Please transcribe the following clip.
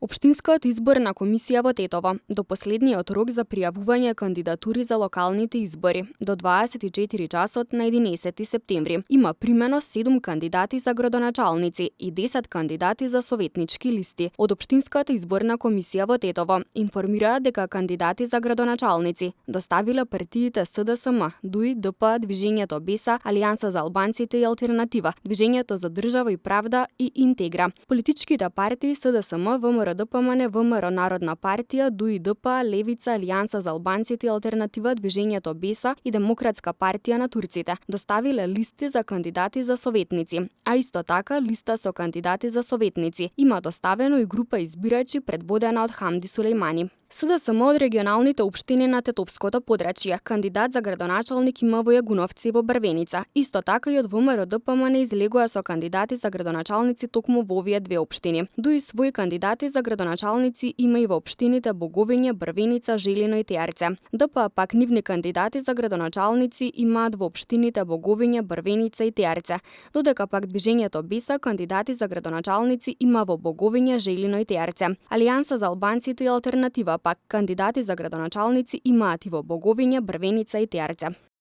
Општинската изборна комисија во Тетово до последниот рок за пријавување кандидатури за локалните избори до 24 часот на 11 септември има примено 7 кандидати за градоначалници и 10 кандидати за советнички листи. Од Општинската изборна комисија во Тетово информираа дека кандидати за градоначалници доставиле партиите СДСМ, ДУИ, ДП, Движењето БЕСА, Алијанса за албанците и Алтернатива, Движењето за држава и правда и Интегра. Политичките партии СДСМ, ВМРО ДПМН, ВМРО Народна партија, ДУИ, ДП, Левица, Алијанса за албанците и Алтернатива, Движењето БЕСА и Демократска партија на турците доставиле листи за кандидати за советници, а исто така листа со кандидати за советници. Има доставено и група избирачи предводена од Хамди Сулејмани. СДСМ од регионалните општини на Тетовското подрачје кандидат за градоначалник има во Јагуновци и во Брвеница. Исто така и од ВМРО ДПМН излегува со кандидати за градоначалници токму во овие две општини. ДУИ своји кандидати за градоначалници има и во општините Боговиње, Брвеница, Желино и Теарце. ДП пак нивни кандидати за градоначалници имаат во општините Боговиње, Брвеница и Теарце, додека пак Движењето БЕСА кандидати за градоначалници има во Боговиње, Желино и Теарце. Алијанса за албанците и Алтернатива пак кандидати за градоначалници имаат и во Боговиње, Брвеница и Теарце.